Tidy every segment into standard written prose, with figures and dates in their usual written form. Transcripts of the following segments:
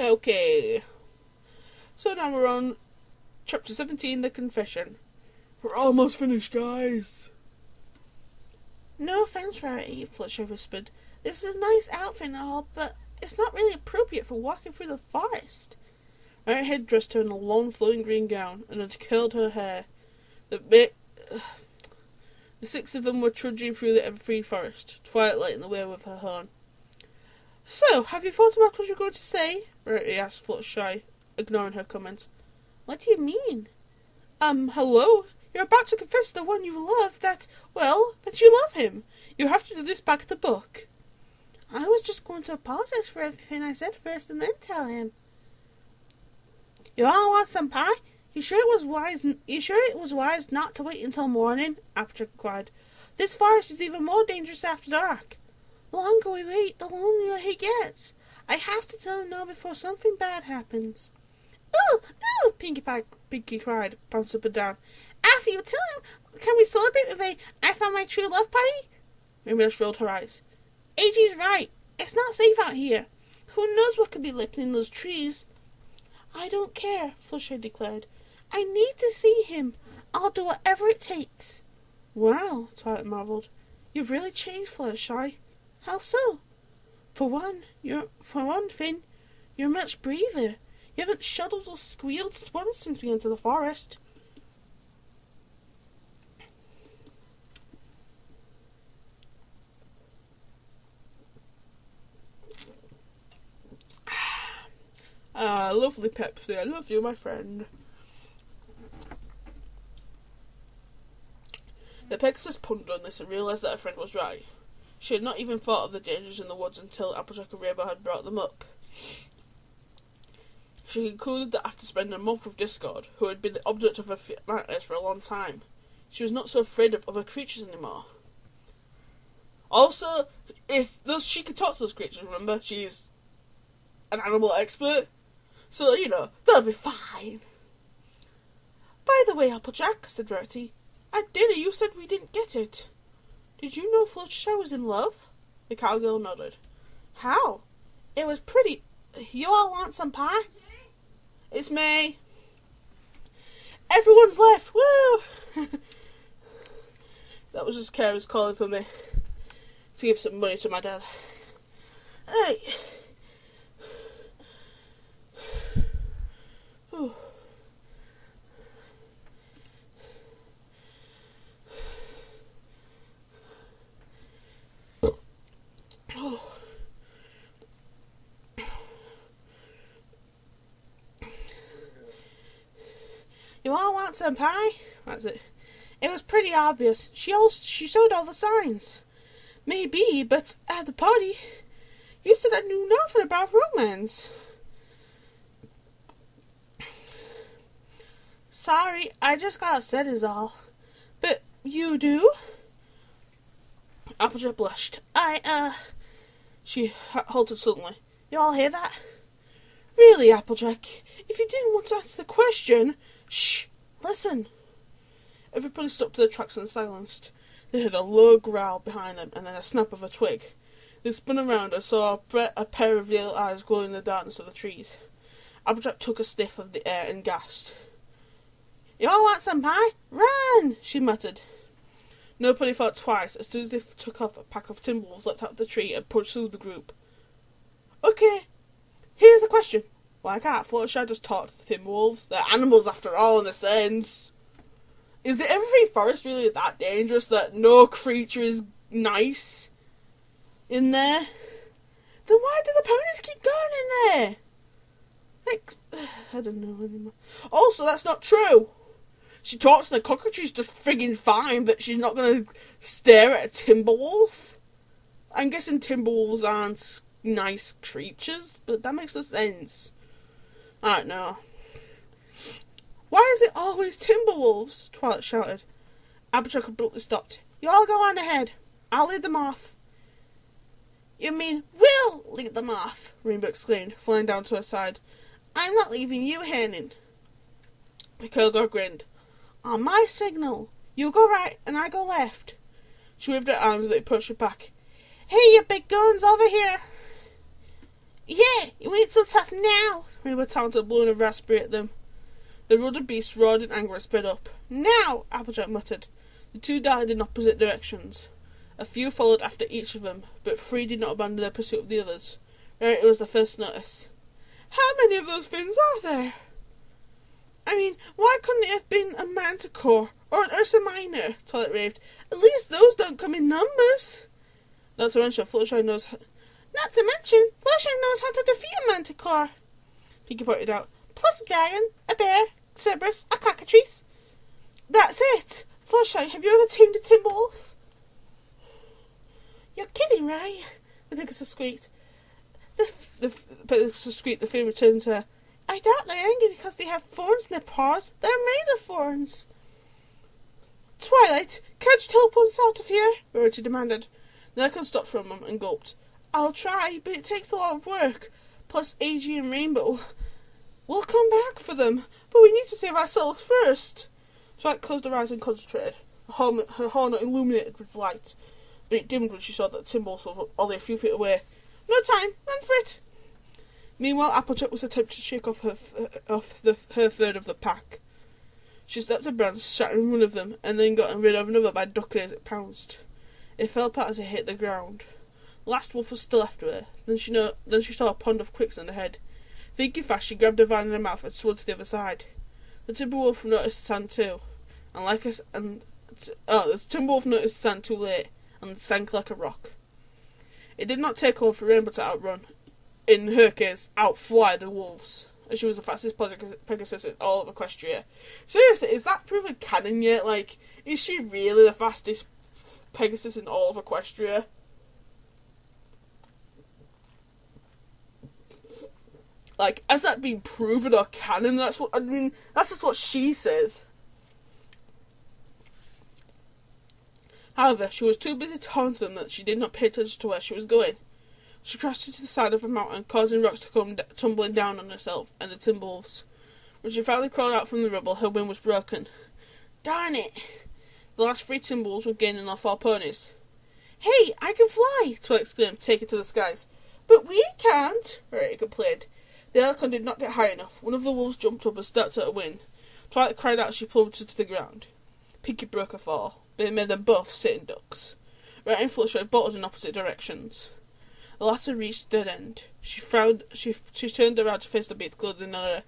Okay. So now we're on chapter 17, The Confession. We're almost finished, guys. No offense, Rarity, Fluttershy whispered. This is a nice outfit and all, but it's not really appropriate for walking through the forest. Rarity had dressed her in a long flowing green gown and had curled her hair. The six of them were trudging through the evergreen forest, Twilight lighting the way with her horn. So, have you thought about what you're going to say? Rarity asked Fluttershy, ignoring her comments. What do you mean? Hello? You're about to confess to the one you love that you love him. You have to do this back at the book. I was just going to apologize for everything I said first and then tell him. You all want some pie? You sure it was wise not to wait until morning? Applejack cried. This forest is even more dangerous after dark. The longer we wait, the lonelier he gets. I have to tell him now before something bad happens. Oh, Pinkie cried, bouncing up and down. After you tell him, can we celebrate with a I found my true love party? Rainbow rolled her eyes. AG's right. It's not safe out here. Who knows what could be lurking in those trees? I don't care, Fluttershy declared. I need to see him. I'll do whatever it takes. Wow, Twilight marvelled. You've really changed, Fluttershy. How so? For one thing, you're much braver. You haven't shuddered or squealed once since we entered the forest. Lovely Pepsi. I love you, my friend. The Pegasus pondered on this and realised that her friend was right. She had not even thought of the dangers in the woods until Applejack and Rainbow had brought them up. She concluded that after spending a month with Discord, who had been the object of her nightmares for a long time, she was not so afraid of other creatures anymore. Also, she could talk to those creatures, remember? She's an animal expert. So, they'll be fine. By the way, Applejack, said Rarity, at dinner you said we didn't get it. Did you know Fluttershy was in love? The cowgirl nodded. How? It was pretty. You all want some pie? It's me. Everyone's left. Woo! That was just Kara's calling for me to give some money to my dad. Hey. You all want some pie? That's it. It was pretty obvious. She showed all the signs. Maybe, but at the party, you said I knew nothing about romance. Sorry, I just got upset is all. But you do? Applejack blushed. She halted suddenly. You all hear that? Really, Applejack? If you didn't want to answer the question... Shh! Listen! Everybody stopped to their tracks and silenced. They heard a low growl behind them and then a snap of a twig. They spun around and saw a pair of little eyes glowing in the darkness of the trees. Applejack took a sniff of the air and gasped. You all want some pie? Run! She muttered. Nobody thought twice. As soon as they took off, a pack of Timberwolves leapt out of the tree and pursued the group. Okay, here's the question. Why can't Fluttershy just talk to the Timberwolves? They're animals after all, in a sense. Is the evergreen forest really that dangerous that no creature is nice in there? Then why do the ponies keep going in there? I don't know anymore. Also, that's not true. She talks to the cockatoos just friggin' fine, but she's not going to stare at a Timberwolf. I'm guessing Timberwolves aren't nice creatures, but that makes no sense. I don't know. Why is it always Timberwolves? Twilight shouted. Applejack abruptly stopped. You all go on ahead. I'll lead them off. You mean we'll lead them off? Rainbow exclaimed, flying down to her side. I'm not leaving you hanging. The girl grinned. On my signal, you go right and I go left. She waved her arms as they pushed her back. Hey, you big guns, over here. Yeah, you ain't so tough now, Rainbow taunted, blowing a raspberry at them. The rudder beast roared in anger and sped up. Now, Applejack muttered. The two darted in opposite directions. A few followed after each of them, but three did not abandon their pursuit of the others. Rarity was the first to notice. How many of those things are there? I mean, why couldn't it have been a manticore or an Ursa Minor? Twilight raved. At least those don't come in numbers. Not to mention, Fluttershy knows how to defeat a manticore, Pinkie pointed out. Plus a dragon, a bear, Cerberus, a cockatrice. That's it. Fluttershy, have you ever tamed a Timberwolf? You're kidding, right? The Pegasus squeaked. The Pegasus squeaked. The fear returned to her. I doubt they're angry because they have thorns in their paws. They're made of thorns. Twilight, can't you teleport us out of here? Rarity demanded. The Icon stopped for a moment and gulped. I'll try, but it takes a lot of work. Plus AG and Rainbow. We'll come back for them, but we need to save ourselves first. Twilight closed her eyes and concentrated, her horn illuminated with light. But it dimmed when she saw that the Timberwolf was only a few feet away. No time, run for it! Meanwhile, Applejack was attempting to shake off her third of the pack. She snapped a branch, shattering one of them, and then got rid of another by ducking as it pounced. It fell apart as it hit the ground. The last wolf was still after her. Then she saw a pond of quicksand ahead. Thinking fast, she grabbed a vine in her mouth and swam to the other side. The Timberwolf noticed the sand too, the Timberwolf noticed the sand too late and sank like a rock. It did not take long for Rainbow to outrun. In her case, outfly the wolves, as she was the fastest Pegasus in all of Equestria. Seriously, is that proven canon yet? Like, is she really the fastest Pegasus in all of Equestria? Like, has that been proven or canon? That's just what she says. However, she was too busy to haunt them that she did not pay attention to where she was going. She crashed into the side of a mountain, causing rocks to come tumbling down on herself and the Timberwolves. When she finally crawled out from the rubble, her wing was broken. Darn it! The last three Timberwolves were gaining off our ponies. Hey, I can fly! Twilight exclaimed, taking to the skies. But we can't, Rarity complained. The Helicon did not get high enough. One of the wolves jumped up and stabbed at her wing. Twilight cried out as she plummeted to the ground. Pinkie broke her fall, but it made them both sitting ducks. Rarity and Fluttershy bolted in opposite directions. The latter reached a dead end. She frowned. She turned around to face the beast closing on her.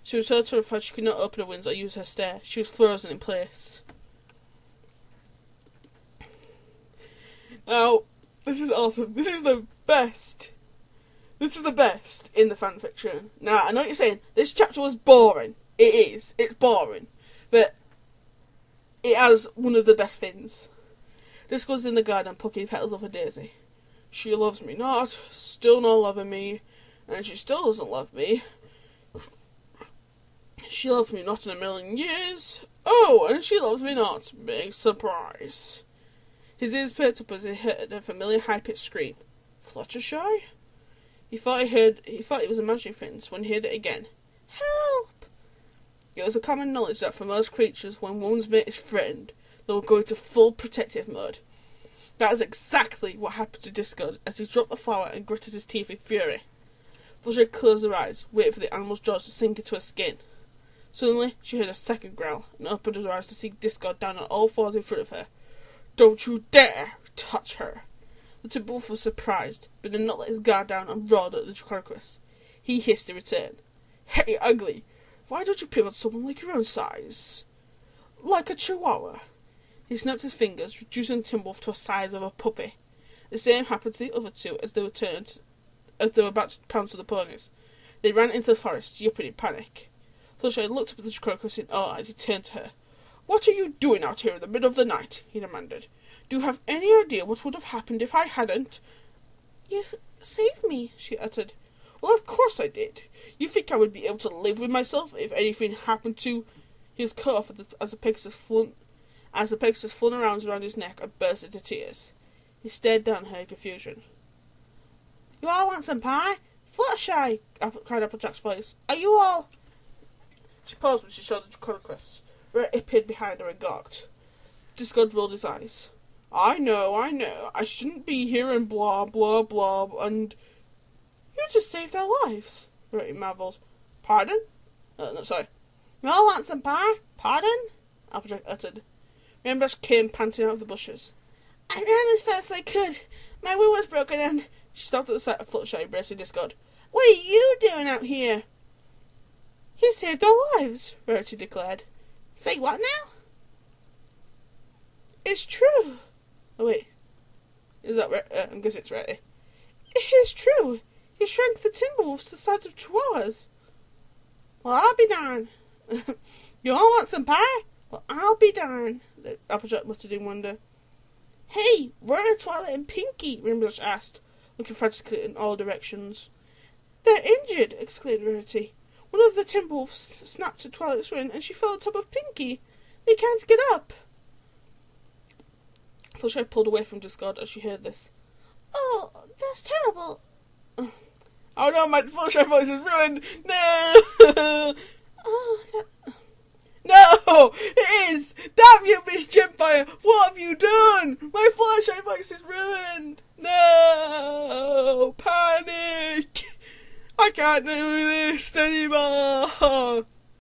She was so terrified she could not open her wings or use her stare. She was frozen in place. Now, this is awesome. This is the best. This is the best in the fanfiction. Now, I know what you're saying. This chapter was boring. It is. It's boring. But it has one of the best things. This goes in the garden plucking petals of a daisy. She loves me not, still not loving me, and she still doesn't love me. She loved me not in a million years. Oh, and she loves me not. Big surprise. His ears perked up as he heard a familiar high-pitched scream. Fluttershy? He thought he was imagining things when he heard it again. Help! It was a common knowledge that for most creatures, when one's mate is threatened, they will go into full protective mode. That is exactly what happened to Discord as he dropped the flower and gritted his teeth in fury. Fluttershy closed her eyes, waiting for the animal's jaws to sink into her skin. Suddenly, she heard a second growl and opened her eyes to see Discord down on all fours in front of her. Don't you dare touch her! The Timberwolf was surprised, but did not let his guard down and roared at the Draconicus. He hissed in return. Hey, ugly! Why don't you pick on someone like your own size? Like a chihuahua. He snapped his fingers, reducing the Timberwolf to the size of a puppy. The same happened to the other two as they were about to pounce on the ponies. They ran into the forest, yipping in panic. Fluttershy looked up at the Draconicus in awe as he turned to her. What are you doing out here in the middle of the night? He demanded. Do you have any idea what would have happened if I hadn't? You saved me, she uttered. Well, of course I did. You think I would be able to live with myself if anything happened to... He was cut off as the Pegasus flung her arms around his neck and burst into tears. He stared down at her in confusion. You all want some pie? Fluttershy! Cried Applejack's voice. Are you all... She paused when she saw the Draconicus. Rarity appeared behind her and gawked. Discord rolled his eyes. I know. I shouldn't be here and blah, blah, blah, and... You just saved their lives, Rarity marvelled. Pardon? No, sorry. You all want some pie? Pardon? Applejack uttered. Rainbrush came panting out of the bushes. I ran as fast as I could. My wheel was broken and... She stopped at the sight of Fluttershy bracing discord. What are you doing out here? You saved our lives, Rarity declared. Say what now? It's true. Oh wait. Is that right? I guess it's Rarity. It is true. He shrank the Timberwolves to the size of chihuahuas. Well, I'll be darned. You all want some pie? Well, I'll be darned, Applejack muttered in wonder. Hey, where are Twilight and Pinkie? Rainbrush asked, looking frantically in all directions. They're injured, exclaimed Rarity. One of the Timberwolves snapped at Twilight's wing and she fell on top of Pinkie. They can't get up. Fluttershy pulled away from Discord as she heard this. Oh, that's terrible. Oh no, my Fluttershy voice is ruined. No! Oh, that... No! It is! Damn you, Miss Gemfire! What have you done? My Fluttershy voice is ruined! No! Panic! I can't do this anymore!